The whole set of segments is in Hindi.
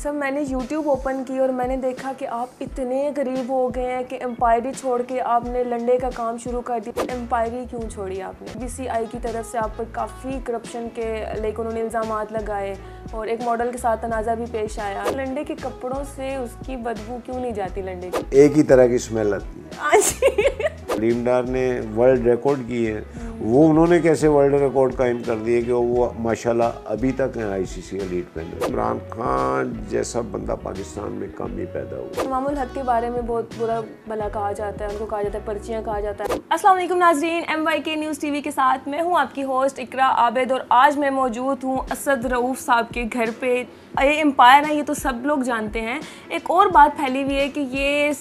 सर मैंने YouTube ओपन की और मैंने देखा कि आप इतने गरीब हो गए हैं कि एम्पायरी छोड़ के आपने लंडे का काम शुरू कर दिया। एम्पायरी क्यों छोड़ी आपने? BCI की तरफ से आप पर काफ़ी करप्शन के उन्होंने इल्ज़ामात लगाए और एक मॉडल के साथ तनाज़ा भी पेश आया। लंडे के कपड़ों से उसकी बदबू क्यों नहीं जाती लंडे की? एक ही तरह की स्मेल आती है। सलीम डार ने वर्ल्ड रिकॉर्ड की है, वो उन्होंने कैसे वर्ल्ड रिकॉर्ड कायम कर दिए कि वो माशाल्लाह अभी तक हैं ICC एलीट में। इमरान खान जैसा बंदा पाकिस्तान में कम ही पैदा हुआ। इमामुल हक के बारे में बहुत बुरा भला कहा जाता है, उनको कहा जाता है पर्चियाँ कहा जाता है। अस्सलाम वालेकुम नाज़रीन, MYK न्यूज़ TV के साथ मैं हूँ आपकी होस्ट इकरा आबिद और आज मैं मौजूद हूँ असद रऊफ़ साहब के घर पे। ये एम्पायर है, ये तो सब लोग जानते हैं। एक और बात फैली हुई है कि ये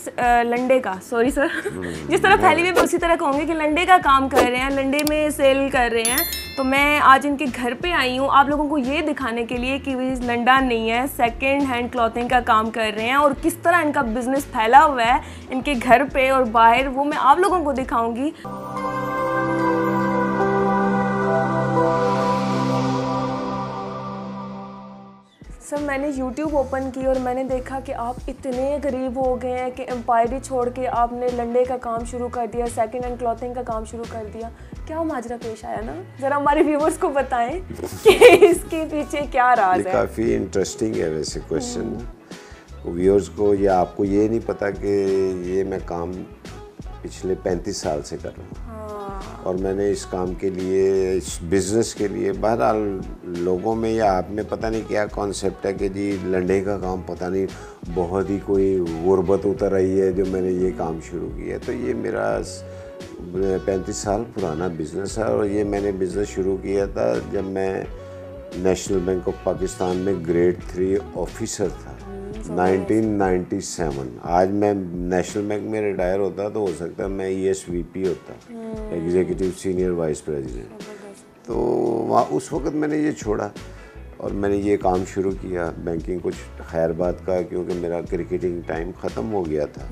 लंडे का जिस तरह फैली हुई है उसी तरह कहूँगी कि लंडे का काम कर रहे हैं, लंडे में सेल कर रहे हैं। तो मैं आज इनके घर पे आई हूँ आप लोगों को ये दिखाने के लिए कि वे लंडा नहीं है, सेकंड हैंड क्लॉथिंग का काम कर रहे हैं और किस तरह इनका बिजनेस फैला हुआ है इनके घर पे और बाहर, वो मैं आप लोगों को दिखाऊंगी। सर मैंने YouTube ओपन की और मैंने देखा कि आप इतने गरीब हो गए हैं कि एम्पायरी छोड़ के आपने लंडे का काम शुरू कर दिया, सेकंड हैंड क्लॉथिंग का काम शुरू कर दिया। क्या माजरा पेश आया ना, ज़रा हमारे व्यूवर्स को बताएं कि इसके पीछे क्या राज है। काफ़ी इंटरेस्टिंग है वैसे क्वेश्चन। व्यूअर्स को या आपको ये नहीं पता कि ये मैं काम पिछले 35 साल से कर रहा हूँ। और मैंने इस काम के लिए, इस बिज़नेस के लिए, बहरहाल लोगों में या आप में पता नहीं क्या कॉन्सेप्ट है कि जी लंडे का काम पता नहीं बहुत ही कोई गुर्बत उतर आई है जो मैंने ये काम शुरू किया। तो ये मेरा 35 साल पुराना बिज़नेस है और ये मैंने बिज़नेस शुरू किया था जब मैं नेशनल बैंक ऑफ पाकिस्तान में ग्रेड 3 ऑफिसर था 1997। आज मैं नेशनल बैंक में रिटायर होता तो हो सकता है मैं ESVP होता, एग्जीक्यूटिव सीनियर वाइस प्रेसिडेंट। तो वहाँ उस वक्त मैंने ये छोड़ा और मैंने ये काम शुरू किया बैंकिंग, कुछ खैर बात का, क्योंकि मेरा क्रिकेटिंग टाइम ख़त्म हो गया था।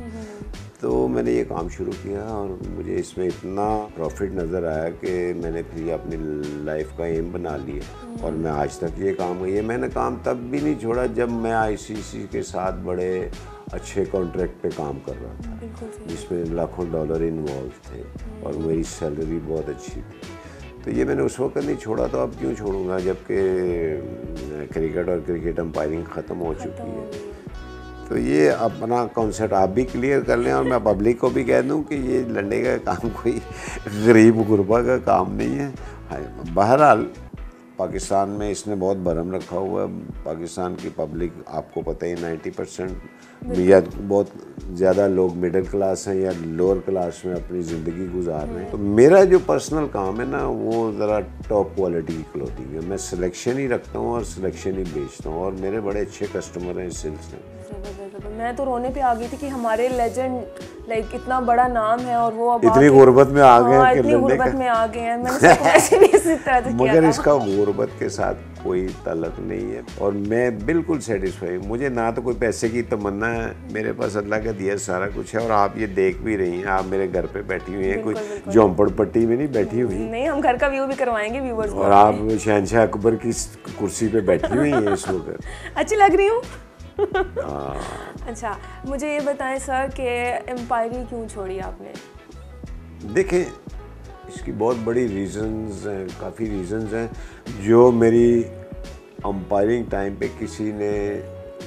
तो मैंने ये काम शुरू किया और मुझे इसमें इतना प्रॉफिट नज़र आया कि मैंने फिर अपनी लाइफ का एम बना लिया और मैं आज तक ये काम, ये मैंने काम तब भी नहीं छोड़ा जब मैं ICC के साथ बड़े अच्छे कॉन्ट्रैक्ट पे काम कर रहा था जिसमें लाखों डॉलर इन्वॉल्व थे और मेरी सैलरी बहुत अच्छी थी। तो ये मैंने उस वक्त नहीं छोड़ा, तो अब क्यों छोड़ूंगा जबकि क्रिकेट और क्रिकेट एम्पायरिंग ख़त्म हो चुकी है। तो ये अपना कॉन्सेप्ट आप भी क्लियर कर लें और मैं पब्लिक को भी कह दूं कि ये लंडे का काम कोई गरीब गुरबा का काम नहीं है। बहरहाल पाकिस्तान में इसने बहुत भरम रखा हुआ है। पाकिस्तान की पब्लिक आपको पता ही 90% या बहुत ज़्यादा लोग मिडिल क्लास हैं या लोअर क्लास में अपनी ज़िंदगी गुजार रहे हैं। तो मेरा जो पर्सनल काम है ना वो ज़रा टॉप क्वालिटी की क्लोथिंग है। मैं सिलेक्शन ही रखता हूँ और सिलेक्शन ही बेचता हूँ और मेरे बड़े अच्छे कस्टमर हैं इस सिलसिले। मैं तो रोने पे आ गई थी कि हमारे लेजेंड इतना बड़ा नाम है और वो अब इतनी गुर्बत में आ गए हैं, इतनी गुर्बत में आ गए हैं। मैंने ऐसे भी इसी तरह से मगर इसका गुर्बत के साथ कोई ताल्लुक नहीं है और मैं बिल्कुल सेटिस्फाई हूँ। मुझे ना तो कोई पैसे की तमन्ना है, मेरे पास अल्लाह का दिया सारा कुछ है और आप ये देख भी रही हैं, आप मेरे घर पे बैठी हुई हैं, कोई झोंपड़ पट्टी में नहीं बैठी हुई। नहीं, हम घर का व्यू भी करवाएंगे व्यूअर्स को। और आप शहंशाह अकबर की कुर्सी पे बैठी हुई हैं इस वक्त। अच्छी लग रही हूँ। अच्छा, मुझे ये बताएं सर कि एम्पायरी क्यों छोड़ी आपने? देखें, इसकी बहुत बड़ी रीज़न्स हैं, काफ़ी रीज़न्स हैं जो मेरी एम्पायरिंग टाइम पे किसी ने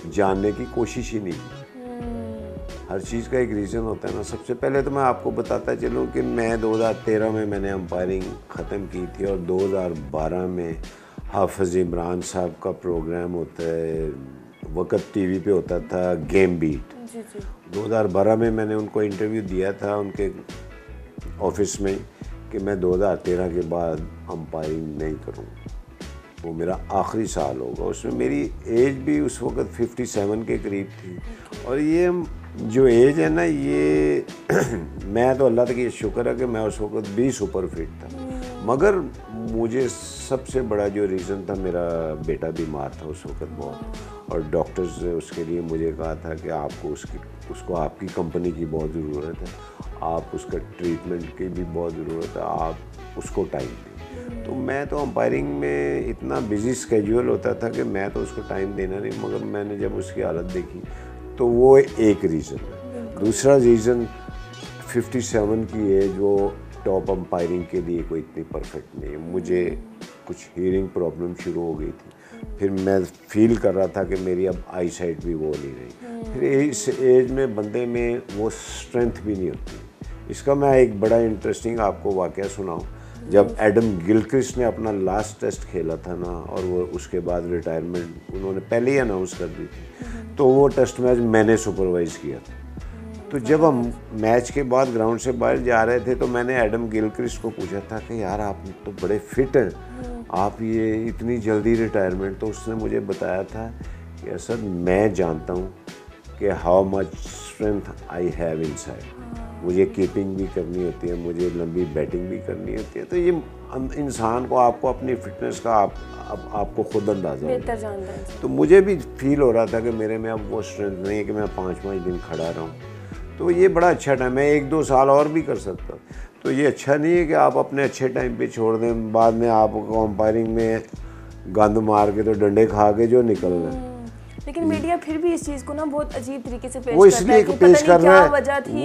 जानने की कोशिश ही नहीं की। हर चीज़ का एक रीज़न होता है ना। सबसे पहले तो मैं आपको बताता चलूँ कि मैं 2013 में मैंने एम्पायरिंग ख़त्म की थी और 2012 में हाफिज़ इमरान साहब का प्रोग्राम होता है, वक़्त TV पे होता था, गेम बीट। 2012 में मैंने उनको इंटरव्यू दिया था उनके ऑफिस में कि मैं 2013 के बाद एम्पायरिंग नहीं करूँगा। वो मेरा आखिरी साल होगा। उसमें मेरी एज भी उस वक़्त 57 के करीब थी और ये जो एज है ना, ये मैं तो अल्लाह तक ये शुक्र है कि मैं उस वक़्त भी सुपर फिट था। मगर मुझे सबसे बड़ा जो रीज़न था, मेरा बेटा बीमार था उस वक़्त बहुत और डॉक्टर्स ने उसके लिए मुझे कहा था कि आपको उसको आपकी कंपनी की बहुत ज़रूरत है, आप उसका ट्रीटमेंट की भी बहुत ज़रूरत है, आप उसको टाइम दें। तो मैं तो अंपायरिंग में इतना बिजी स्केड्यूल होता था कि मैं तो उसको टाइम देना नहीं, मगर मैंने जब उसकी हालत देखी तो वो एक रीज़न है। दूसरा रीज़न 57 की एज, वो टॉप अंपायरिंग के लिए कोई इतनी परफेक्ट नहीं है। मुझे कुछ हीयरिंग प्रॉब्लम शुरू हो गई थी, फिर मैं फील कर रहा था कि मेरी अब आई साइट भी वो नहीं रही। फिर इस एज में बंदे में वो स्ट्रेंथ भी नहीं होती। इसका मैं एक बड़ा इंटरेस्टिंग आपको वाक़या सुनाऊं। जब एडम गिलक्रिस्ट ने अपना लास्ट टेस्ट खेला था ना, और वो उसके बाद रिटायरमेंट उन्होंने पहले ही अनाउंस कर दी थी, तो वो टेस्ट मैच मैंने सुपरवाइज़ किया था। तो जब हम मैच के बाद ग्राउंड से बाहर जा रहे थे तो मैंने एडम गिलक्रिस्ट को पूछा था कि यार आप तो बड़े फिट हैं, आप ये इतनी जल्दी रिटायरमेंट। तो उसने मुझे बताया था कि असद मैं जानता हूँ कि how much strength I have inside. मुझे कीपिंग भी करनी होती है, मुझे लंबी बैटिंग भी करनी होती है। तो ये इंसान को आपको अपनी फिटनेस का आपको खुद अंदाज़ा बेहतर जानता है। तो मुझे भी फील हो रहा था कि मेरे में अब वो स्ट्रेंथ नहीं है कि मैं 5-5 दिन खड़ा रहूँ। तो ये बड़ा अच्छा टाइम है, 1-2 साल और भी कर सकता। तो ये अच्छा नहीं है कि आप अपने अच्छे टाइम पे छोड़ दें, बाद में आपको अंपायरिंग में गंद मार के तो डंडे खा के जो निकल रहे। लेकिन मीडिया फिर भी इस चीज़ को ना बहुत अजीब तरीके से पेश वो इसलिए पेश कर रहा है,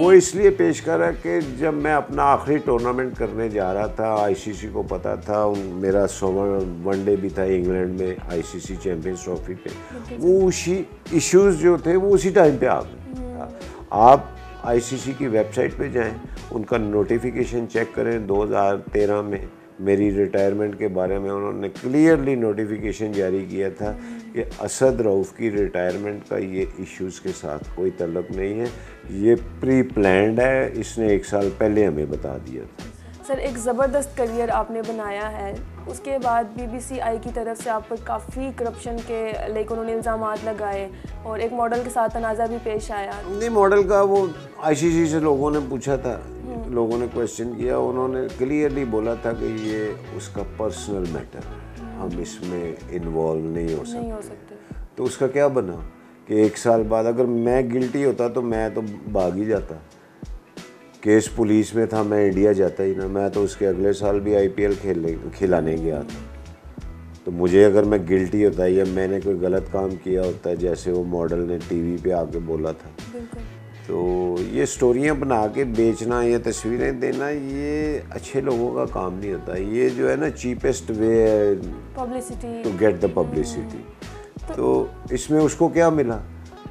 वो इसलिए पेश कर रहा है कि जब मैं अपना आखिरी टूर्नामेंट करने जा रहा था, आईसीसी को पता था, मेरा 100 वनडे भी था इंग्लैंड में आईसीसी चैंपियंस ट्रॉफी पे, वो उसी इश्यूज जो थे वो उसी टाइम पे आ गए। आप आईसीसी की वेबसाइट पे जाएं, उनका नोटिफिकेशन चेक करें। 2013 में मेरी रिटायरमेंट के बारे में उन्होंने क्लियरली नोटिफिकेशन जारी किया था कि असद रऊफ़ की रिटायरमेंट का ये इश्यूज़ के साथ कोई तल्लुक नहीं है, ये प्री प्लान्ड है, इसने 1 साल पहले हमें बता दिया था। सर, एक ज़बरदस्त करियर आपने बनाया है, उसके बाद बीबीसीआई की तरफ से आप पर काफ़ी करप्शन के लाइक उन्होंने इल्ज़ामात लगाए और एक मॉडल के साथ तनाज़ा भी पेश आया। नहीं, मॉडल का वो आईसीसी से लोगों ने पूछा था, लोगों ने क्वेश्चन किया, उन्होंने क्लियरली बोला था कि ये उसका पर्सनल मैटर है, हम इसमें इन्वॉल्व नहीं हो सकते। तो उसका क्या बना कि 1 साल बाद अगर मैं गिल्टी होता तो मैं तो भाग ही जाता। केस पुलिस में था, मैं इंडिया जाता ही ना, मैं तो उसके अगले साल भी आईपीएल खिलाने गया था। तो मुझे अगर मैं गिल्टी होता या मैंने कोई गलत काम किया होता, जैसे वो मॉडल ने टीवी पे आके बोला था, तो ये स्टोरियाँ बना के बेचना, ये तस्वीरें देना, ये अच्छे लोगों का काम नहीं होता। ये जो है ना चीपेस्ट वे है टू गेट द पब्लिसिटी। तो इसमें उसको क्या मिला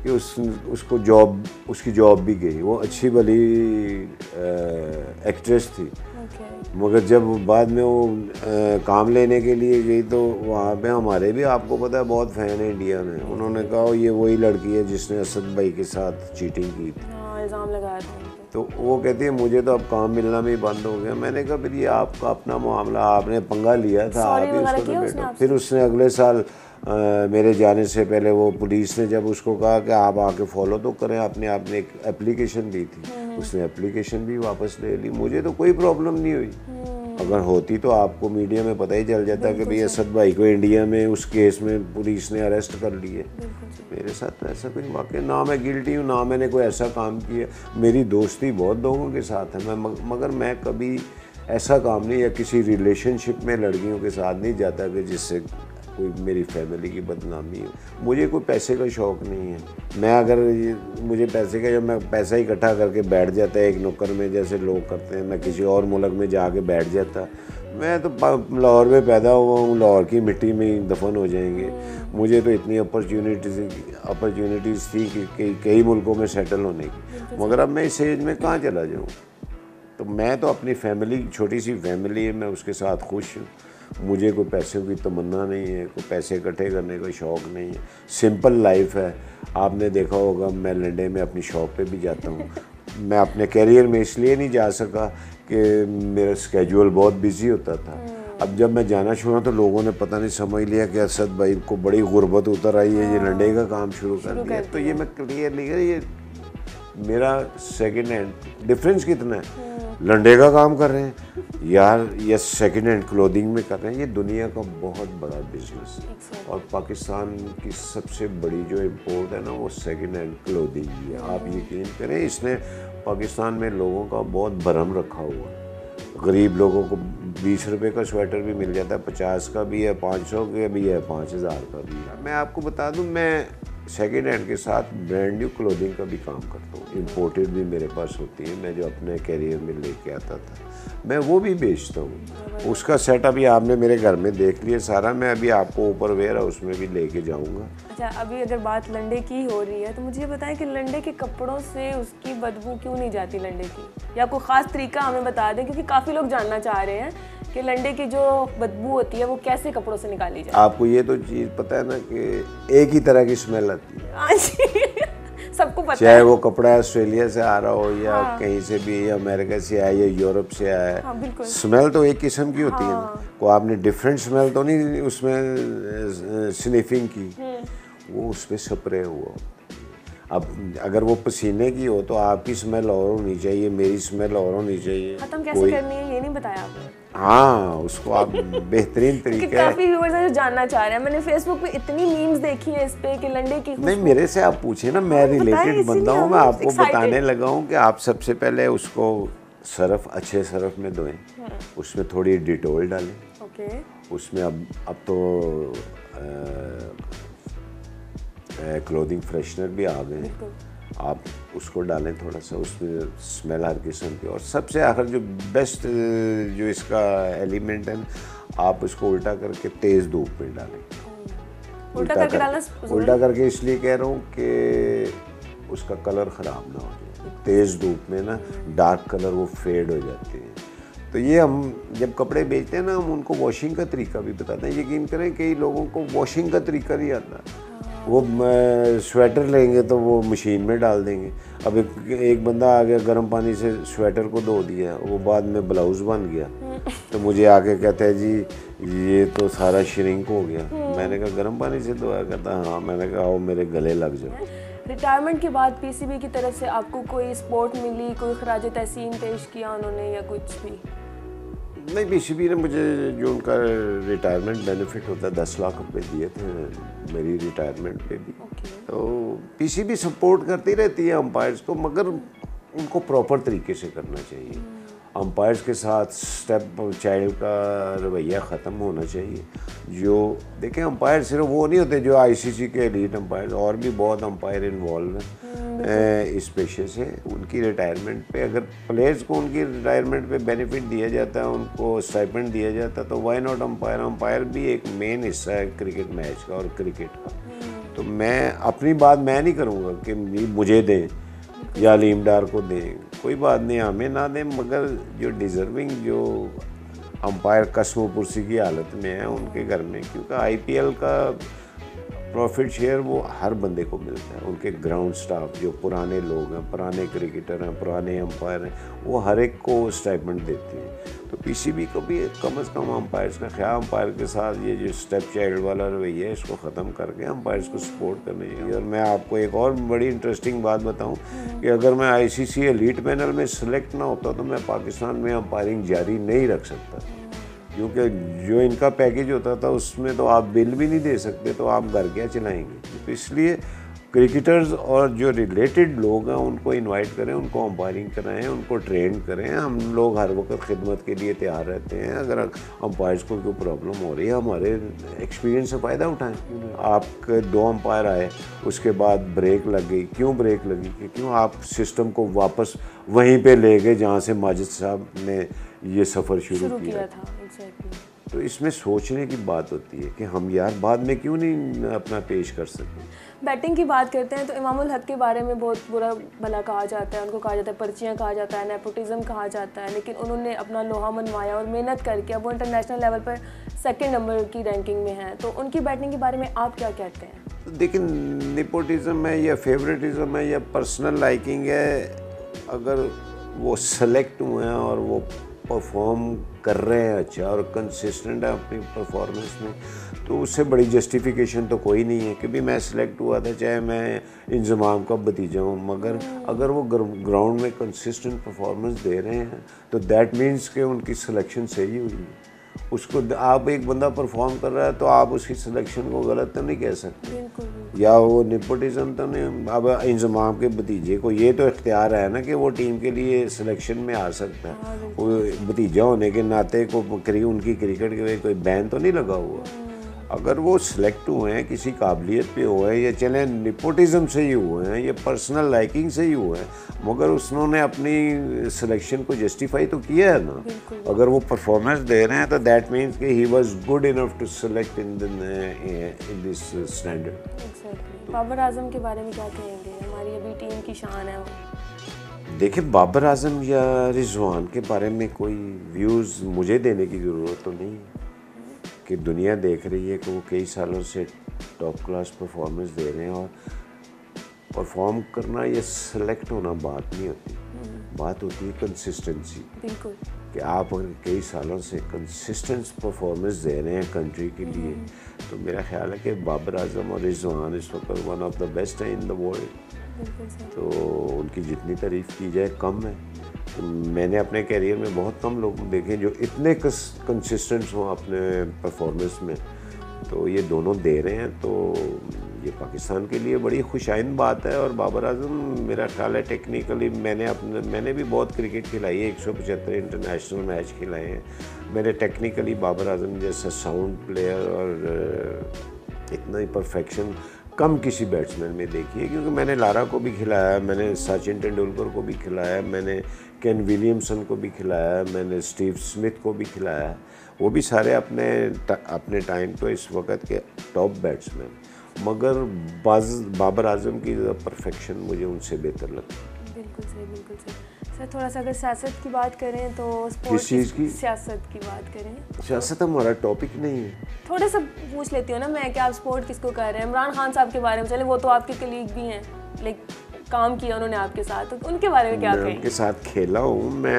कि उसको उसकी जॉब भी गई, वो अच्छी भली एक्ट्रेस थी, मगर जब बाद में वो काम लेने के लिए गई तो वहाँ पे हमारे भी, आपको पता है, बहुत फ़ैन है इंडिया में। उन्होंने कहा ये वही लड़की है जिसने असद भाई के साथ चीटिंग की थी, इल्ज़ाम लगाया था। तो वो कहती है मुझे तो अब काम मिलना भी बंद हो गया। मैंने कहा फिर ये आपका अपना मामला, आपने पंगा लिया था, आप ही उसको तो बैठो। फिर उसने अगले साल मेरे जाने से पहले वो पुलिस ने जब उसको कहा कि आप आके फॉलो तो करें, आपने एक एप्लीकेशन दी थी, उसने एप्लीकेशन भी वापस ले ली। मुझे तो कोई प्रॉब्लम नहीं हुई। अगर होती तो आपको मीडिया में पता ही चल जाता कि भाई असद भाई को इंडिया में उस केस में पुलिस ने अरेस्ट कर लिए। मेरे साथ तो ऐसा कोई वाकई, ना मैं गिल्टी हूँ, ना मैंने कोई ऐसा काम किया। मेरी दोस्ती बहुत लोगों के साथ है, मगर मैं कभी ऐसा काम नहीं, या किसी रिलेशनशिप में लड़कियों के साथ नहीं जाता कि जिससे कोई मेरी फैमिली की बदनामी हो। मुझे कोई पैसे का शौक़ नहीं है। मैं अगर मुझे पैसे का, जब मैं पैसा इकट्ठा करके बैठ जाता है एक नुक्कर में जैसे लोग करते हैं, मैं किसी और मुल्क में जाके बैठ जाता। मैं तो लाहौर में पैदा हुआ हूँ, लाहौर की मिट्टी में ही दफन हो जाएंगे। मुझे तो इतनी अपॉर्चुनिटीज़ थी कि कई मुल्कों में सेटल होने की, मगर अब मैं इस एज में कहाँ चला जाऊँ। तो मैं तो अपनी फैमिली, छोटी सी फैमिली है, मैं उसके साथ खुश हूँ। मुझे कोई पैसे की तमन्ना नहीं है, कोई पैसे इकट्ठे करने का शौक़ नहीं है। सिंपल लाइफ है। आपने देखा होगा मैं लंदन में अपनी शॉप पे भी जाता हूँ। मैं अपने कैरियर में इसलिए नहीं जा सका कि मेरा स्केड्यूल बहुत बिजी होता था। अब जब मैं जाना छोड़ा तो लोगों ने पता नहीं समझ लिया कि असद भाई को बड़ी गुर्बत उतर आई है, ये लंडे का काम शुरू कर दिया। तो ये मैं क्लियरली, ये मेरा सेकेंड हैंड डिफरेंस कितना है, लंडे का काम कर रहे हैं यार या सेकेंड हैंड क्लोथिंग में कर रहे हैं। ये दुनिया का बहुत बड़ा बिजनेस है और पाकिस्तान की सबसे बड़ी जो इम्पोर्ट है ना वो सेकेंड हैंड क्लोथिंग ही है। आप यकीन करें, इसने पाकिस्तान में लोगों का बहुत भरम रखा हुआ है गरीब लोगों को 20 रुपए का स्वेटर भी मिल जाता है, 50 का भी है, 500 का भी है, 5000 का भी है। मैं आपको बता दूं, मैं सेकेंड हैंड के साथ ब्रांड न्यू क्लोथिंग का भी काम करता हूँ। इम्पोर्टेड भी मेरे पास होती है, मैं जो अपने कैरियर में लेके आता था मैं वो भी बेचता हूँ। उसका सेटअप ही आपने मेरे घर में देख लिया सारा, मैं अभी आपको ऊपर वेयर हाउस में भी लेके जाऊँगा। अच्छा, अभी अगर बात लंडे की हो रही है तो मुझे ये बताएं कि लंडे के कपड़ों से उसकी बदबू क्यों नहीं जाती लंडे की, या कोई ख़ास तरीका हमें बता दें, क्योंकि काफ़ी लोग जानना चाह रहे हैं कि लंडे की जो बदबू होती है वो कैसे कपड़ों से निकाली जाए। आपको ये तो चीज़ पता है ना कि एक ही तरह की स्मेल आती है, सबको पता चाहे है। वो कपड़ा ऑस्ट्रेलिया से आ रहा हो या कहीं से भी, या अमेरिका से आया या यूरोप से आया है। हाँ, बिल्कुल। स्मेल तो एक किस्म की होती है ना, को आपने डिफरेंट स्मेल तो नहीं उसमें स्निफिंग की, वो उस पर स्प्रे हुआ। अब अगर वो पसीने की हो तो आपकी स्मेल और होनी चाहिए, मेरी स्मेल और होनी चाहिए। खत्म कैसे करनी है ये नहीं बताया आपने। हाँ, उसको आप बेहतरीन तरीके काफी व्यूअर्स हैं जो जानना चाह रहे हैं। मैंने फेसबुक पे इतनी मीम्स देखी है इस पे कि लंडे की नहीं, मेरे से आप पूछे ना, मैं रिलेटेड बंदा हूँ, मैं आपको बताने लगा हूँ कि आप सबसे पहले उसको सर्फ, अच्छे सर्फ में धोएं, उसमें थोड़ी डिटोल डालें। ओके। उसमें अब तो क्लोथिंग फ्रेशनर भी आ गए हैं, आप उसको डालें थोड़ा सा, उसमें स्मेल हर किस्म की। और सबसे आखिर जो बेस्ट जो इसका एलिमेंट है, आप उसको उल्टा करके तेज़ धूप में डालें। उल्टा करके इसलिए कह रहा हूँ कि उसका कलर ख़राब ना हो जाए। तेज़ धूप में ना डार्क कलर वो फेड हो जाते हैं। तो ये हम जब कपड़े बेचते हैं ना, हम उनको वॉशिंग का तरीका भी बताते हैं। यकीन करें कई लोगों को वॉशिंग का तरीका नहीं आता, वो स्वेटर लेंगे तो वो मशीन में डाल देंगे। अब एक बंदा आ गया, गर्म पानी से स्वेटर को धो दिया, वो बाद में ब्लाउज़ बन गया, तो मुझे आके कहता है जी ये तो सारा श्रिंक हो गया। मैंने कहा गर्म पानी से धोया? कहता हाँ। मैंने कहा आओ मेरे गले लग जाओ। रिटायरमेंट के बाद पीसीबी की तरफ से आपको कोई सपोर्ट मिली, कोई खराज तहसीन पेश किया उन्होंने या कुछ भी? नहीं, पीसीबी ने मुझे जो उनका रिटायरमेंट बेनिफिट होता है 10 लाख रुपए दिए थे मेरी रिटायरमेंट पे भी। तो पीसीबी सपोर्ट करती रहती है अंपायर्स को, मगर उनको प्रॉपर तरीके से करना चाहिए। अंपायर्स के साथ स्टेप चाइल्ड का रवैया ख़त्म होना चाहिए। जो देखें, अंपायर सिर्फ वो नहीं होते जो आईसीसी के एलीट अंपायर, और भी बहुत अंपायर इन्वॉल्व हैं इस पेशे से। उनकी रिटायरमेंट पे अगर प्लेयर्स को उनकी रिटायरमेंट पे बेनिफिट दिया जाता है, उनको स्टाइपेंड दिया जाता है, तो वाई नॉट अंपायर। अंपायर भी एक मेन हिस्सा है क्रिकेट मैच का और क्रिकेट का। तो मैं अपनी बात मैं नहीं करूँगा कि मुझे दें या अलीम डार को दें, कोई बात नहीं, हमें ना दें, मगर जो डिज़र्विंग जो अंपायर कस्म पुरसी की हालत में है उनके घर में, क्योंकि आईपीएल का प्रॉफिट शेयर वो हर बंदे को मिलता है। उनके ग्राउंड स्टाफ जो पुराने लोग हैं, पुराने क्रिकेटर हैं, पुराने अंपायर हैं, वो हर एक को स्टाइपेंड देते हैं। तो पीसीबी को भी कम से कम अंपायर्स का ख्याल, अंपायर के साथ ये जो स्टेप चाइल्ड वाला रवैया है इसको ख़त्म करके अंपायर्स को सपोर्ट करना चाहिए। और मैं आपको एक और बड़ी इंटरेस्टिंग बात बताऊं कि अगर मैं आईसीसी एलीट पैनल में सेलेक्ट ना होता तो मैं पाकिस्तान में अंपायरिंग जारी नहीं रख सकता, क्योंकि जो इनका पैकेज होता था उसमें तो आप बिल भी नहीं दे सकते, तो आप घर क्या चलाएंगे। तो इसलिए क्रिकेटर्स और जो रिलेटेड लोग हैं उनको इनवाइट करें, उनको अंपायरिंग कराएं, उनको ट्रेन करें। हम लोग हर वक्त खिदमत के लिए तैयार रहते हैं। अगर अंपायर्स को कोई प्रॉब्लम हो रही है, हमारे एक्सपीरियंस से फ़ायदा उठाएं। आपके 2 अंपायर आए, उसके बाद ब्रेक लग गई। क्यों ब्रेक लगी? कि क्यों आप सिस्टम को वापस वहीं पे ले गए जहाँ से माजिद साहब ने ये सफ़र शुरू किया था। तो इसमें सोचने की बात होती है कि हम यार बाद में क्यों नहीं अपना पेश कर सकते। बैटिंग की बात करते हैं तो इमामुल हक के बारे में बहुत बुरा भला कहा जाता है, उनको कहा जाता है पर्चियाँ कहा जाता है, नेपोटिज्म कहा जाता है, लेकिन उन्होंने अपना लोहा मनवाया और मेहनत करके अब वो इंटरनेशनल लेवल पर 2nd नंबर की रैंकिंग में हैं। तो उनकी बैटिंग के बारे में आप क्या कहते हैं? देखिए, नेपोटिज्म है या फेवरेटिज्म है या पर्सनल लाइकिंग है, अगर वो सेलेक्ट हुए हैं और वो परफॉर्म कर रहे हैं अच्छा और कंसिस्टेंट है अपनी परफॉर्मेंस में, तो उससे बड़ी जस्टिफिकेशन तो कोई नहीं है कि भी मैं सिलेक्ट हुआ था, चाहे मैं इंजमाम का भतीजा हूँ, मगर अगर वो ग्राउंड में कंसिस्टेंट परफॉर्मेंस दे रहे हैं तो दैट मीन्स कि उनकी सिलेक्शन सही हुई है। उसको आप एक बंदा परफॉर्म कर रहा है तो आप उसकी सिलेक्शन को गलत तो नहीं कह सकते। या वो नेपोटिज्म तो नहीं। अब इंजमाम के भतीजे को ये तो इख्तियार है ना कि वो टीम के लिए सिलेक्शन में आ सकता है। वो भतीजा होने के नाते को उनकी क्रिकेट के कोई बैन तो नहीं लगा हुआ। अगर वो सिलेक्ट हुए हैं किसी काबिलियत पे हुए हैं, या चले नेपोटिज्म से ही हुए हैं, या पर्सनल लाइकिंग से ही हुए हैं, मगर उसने अपनी सिलेक्शन को जस्टिफाई तो किया है ना। अगर वो परफॉर्मेंस दे रहे हैं तो दैट मीन्स कि he was good enough to select in this standard. Babar Azam के बारे में क्या कहेंगे? हमारी अभी टीम की शान है वो। देखिए, बाबर आजम या रिजवान के बारे में कोई व्यूज़ मुझे देने की ज़रूरत तो नहीं है कि दुनिया देख रही है कि वो कई सालों से टॉप क्लास परफॉर्मेंस दे रहे हैं। और परफॉर्म करना या सेलेक्ट होना बात नहीं होती, बात होती है कंसिस्टेंसी। बिल्कुल, कि आप अगर कई सालों से कंसिस्टेंट परफॉर्मेंस दे रहे हैं कंट्री के लिए, तो मेरा ख्याल है कि बाबर आजम और रिजवान इस वक्त वन ऑफ द बेस्ट है इन द वर्ल्ड। तो उनकी जितनी तारीफ़ की जाए कम है। तो मैंने अपने कैरियर में बहुत कम लोग देखे जो इतने कंसिस्टेंट हों अपने परफॉर्मेंस में। तो ये दोनों दे रहे हैं, तो ये पाकिस्तान के लिए बड़ी खुशाइन बात है। और बाबर आजम मेरा ख्याल है टेक्निकली मैंने भी बहुत क्रिकेट खिलाई है, 175 इंटरनेशनल मैच खिलाए हैं। मैंने टेक्निकली बाबर आजम जैसा साउंड प्लेयर और इतना ही परफेक्शन कम किसी बैट्समैन में देखी है, क्योंकि मैंने लारा को भी खिलाया, मैंने सचिन तेंदुलकर को भी खिलाया, मैंने केन विलियमसन को भी खिलाया, मैंने स्टीव स्मिथ को भी खिलाया। वो भी सारे अपने टाइम पे इस वक्त के टॉप बैट्समैन, मगर बाबर आजम की परफेक्शन मुझे उनसे बेहतर लगती है। बिल्कुल सही, बिल्कुल सही। सर, थोड़ा सा अगर सियासत की बात करें तो किस चीज़ की? सियासत की बात करें। सियासत हमारा टॉपिक नहीं है। थोड़ा सा पूछ लेती हूँ ना मैं कि आप स्पोर्ट किसको कह रहे हैं? इमरान खान साहब के बारे में, चले वो तो आपके कलीग भी हैं, लाइक काम किया उन्होंने आपके साथ, तो उनके बारे में क्या कहें? उनके साथ खेला हूँ मैं,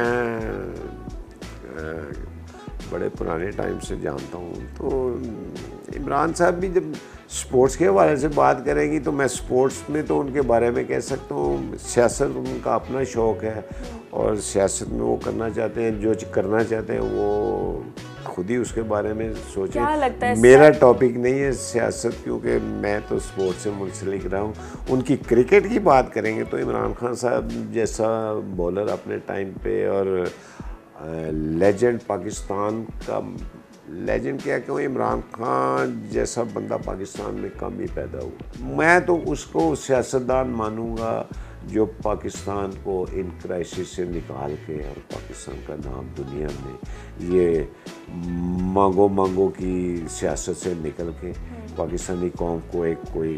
बड़े पुराने टाइम से जानता हूँ। तो इमरान साहब भी जब स्पोर्ट्स के हवाले से बात करेंगी तो मैं स्पोर्ट्स में तो उनके बारे में कह सकता हूँ। सियासत उनका अपना शौक़ है और सियासत में वो करना चाहते हैं, जो करना चाहते हैं वो खुद ही उसके बारे में सोचें। क्या लगता है मेरा टॉपिक नहीं है सियासत, क्योंकि मैं तो स्पोर्ट्स से मुंसलिक रहा हूँ। उनकी क्रिकेट की बात करेंगे तो इमरान खान साहब जैसा बॉलर अपने टाइम पे, और लेजेंड पाकिस्तान का लेजेंड क्या कहूँ, इमरान खान जैसा बंदा पाकिस्तान में कम ही पैदा हुआ। मैं तो उसको सियासतदान मानूंगा जो पाकिस्तान को इन क्राइसिस से निकाल के और पाकिस्तान का नाम दुनिया में ये मांगो की सियासत से निकल के पाकिस्तानी कौम को एक कोई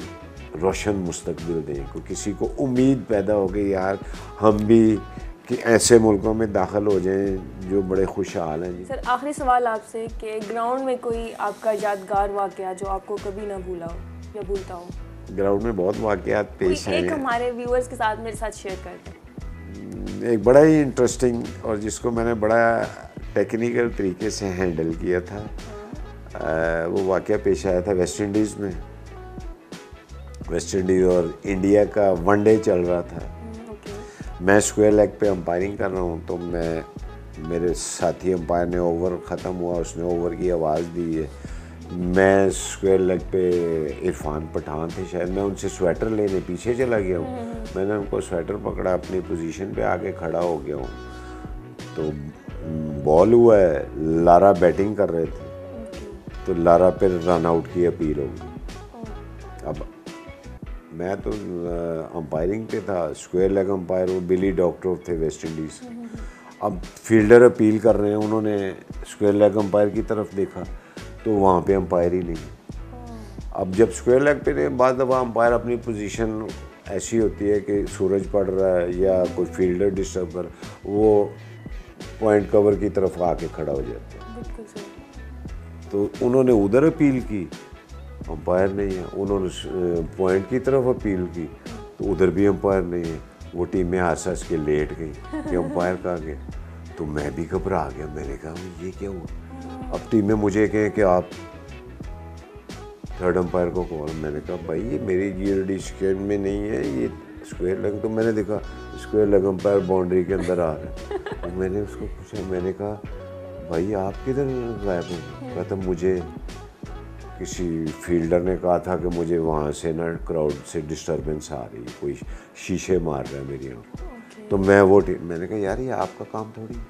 रोशन मुस्तकबिल दें, को किसी को उम्मीद पैदा हो गई यार हम भी कि ऐसे मुल्कों में दाखिल हो जाएं जो बड़े खुशहाल हैं। जी सर, आखिरी सवाल आपसे कि ग्राउंड में कोई आपका यादगार वाक़या जो आपको कभी ना भूला हो या भूलता हो? ग्राउंड में बहुत वाक़यात पेश हैं। एक हमारे व्यूअर्स के साथ मेरे साथ शेयर करते हैं। एक बड़ा ही इंटरेस्टिंग और जिसको मैंने बड़ा टेक्निकल तरीके से हैंडल किया था, वो वाक़या पेश आया था वेस्ट इंडीज़ में। वेस्ट इंडीज़ और इंडिया का वनडे चल रहा था। मैं स्क्वायर लेग पे अंपायरिंग कर रहा हूँ, तो मेरे साथी अंपायर ने ओवर ख़त्म हुआ, उसने ओवर की आवाज़ दी है। मैं स्क्वायर लेग पे इरफान पठान थे शायद, मैं उनसे स्वेटर लेने पीछे चला गया हूँ। मैंने उनको स्वेटर पकड़ा, अपनी पोजीशन पे आके खड़ा हो गया हूँ। तो बॉल हुआ है, लारा बैटिंग कर रहे थे, तो लारा पे रन आउट की अपील होगी। अब मैं तो अंपायरिंग पे था, स्क्वायर लेग अंपायर वो बिली डॉक्टर थे वेस्ट इंडीज़। अब फील्डर अपील कर रहे हैं, उन्होंने स्क्वायर लेग अंपायर की तरफ देखा तो वहाँ पे अंपायर ही नहीं। अब जब स्क्वायर लेग पे बाद दफ़ा अंपायर अपनी पोजीशन ऐसी होती है कि सूरज पड़ रहा है या कोई फील्डर डिस्टर्ब कर, वो पॉइंट कवर की तरफ आके खड़ा हो जाता है। तो उन्होंने उधर अपील की, अंपायर नहीं है। उन्होंने पॉइंट की तरफ अपील की तो उधर भी अंपायर नहीं है। वो टीमें हंस के लेट गई कि अंपायर कहाँ गया। तो मैं भी घबरा गया, मैंने कहा ये क्या हुआ। अब टीमें मुझे कहें कि आप थर्ड अंपायर को कॉल, मैंने कहा भाई ये मेरी जुरिडिक्शन में नहीं है, ये स्क्वायर लेग। तो मैंने देखा स्क्वायर लेग अंपायर बाउंड्री के अंदर आ रहा है। तो मैंने उसको पूछा, मैंने कहा भाई आप किधर गायब हो? कहता मुझे किसी फील्डर ने कहा था कि मुझे वहाँ से ना क्राउड से डिस्टरबेंस आ रही है, कोई शीशे मार रहा है मेरी आँख। तो मैंने कहा यार ये आपका काम थोड़ी है,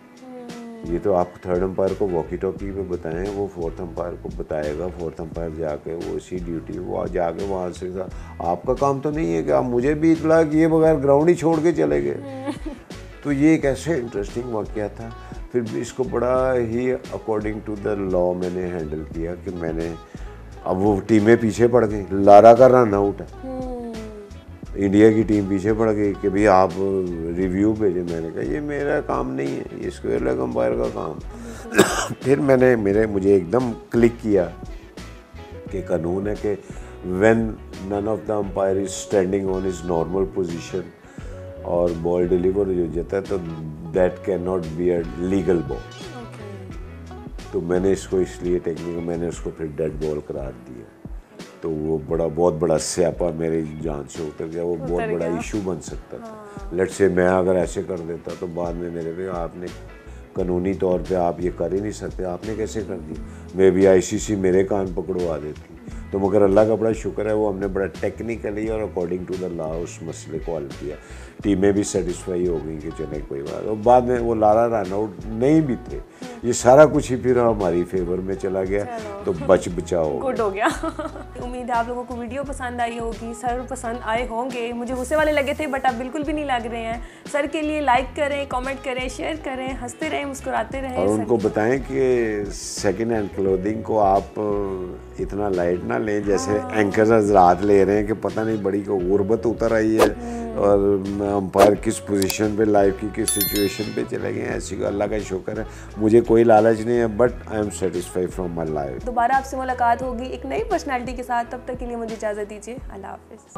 ये तो आप थर्ड अंपायर को वॉकी टॉकी पे बताएं, वो फोर्थ अंपायर को बताएगा, फोर्थ अंपायर जाके वो इसी ड्यूटी वो जाके वहाँ से आपका काम तो नहीं है कि आप मुझे भी इतला किए बगैर ग्राउंड ही छोड़ के चले गए। तो ये एक ऐसे इंटरेस्टिंग वाक़या था। फिर इसको बड़ा ही अकॉर्डिंग टू द लॉ मैंने हैंडल किया कि मैंने, अब वो टीमें पीछे पड़ गई, लारा का रन आउट है, इंडिया की टीम पीछे पड़ गई कि भाई आप रिव्यू भेजें। मैंने कहा ये मेरा काम नहीं है, ये स्क्वायर लेग अंपायर का काम। फिर मुझे एकदम क्लिक किया कि कानून है कि when none of the umpire is standing on his normal position और बॉल डिलीवर हो जाता है तो that can not be a legal ball. तो मैंने इसको इसलिए टेक्निक मैंने उसको फिर डेड बॉल करार दिया। तो वो बहुत बड़ा स्यापा मेरी जान से उतर गया, वो बहुत बड़ा इशू बन सकता था। लेट्स से मैं अगर ऐसे कर देता तो बाद में मेरे पे आपने कानूनी तौर पे आप ये कर ही नहीं सकते, आपने कैसे कर दी, मैं भी आईसीसी मेरे कान पकड़वा देती। तो मगर अल्लाह का बड़ा शुक्र है वो हमने बड़ा टेक्निकली और अकॉर्डिंग टू द लॉ उस मसले को हल किया। टीमें भी सेटिस्फाई हो गई कि चले कोई बात। और बाद में वो लारा रन आउट नहीं भी थे, ये सारा कुछ ही फिर हमारी फेवर में चला गया, तो बचाओ गुड हो गया। उम्मीद है आप लोगों को वीडियो पसंद आई होगी, सर पसंद आए होंगे, मुझे गुस्से वाले लगे थे बट अब बिल्कुल भी नहीं लग रहे हैं। सर के लिए लाइक करें, कमेंट करें, शेयर करें, हंसते रहें, मुस्कुराते रहें। और उनको बताएं कि सेकेंड हैंड क्लोथिंग को आप इतना लाइट ना लें जैसे एंकर हजरात ले रहे हैं कि पता नहीं बड़ी को गुर्बत उतर आई है और अंपायर किस पोजीशन पे लाइफ की किस सिचुएशन पे चले गए। ऐसी अल्लाह का शुक्र है मुझे कोई लालच नहीं है, but I am satisfied from my life. दोबारा आपसे मुलाकात होगी एक नई पर्सनालिटी के साथ, तब तक के लिए मुझे इजाज़त दीजिए। अल्लाह हाफिज़।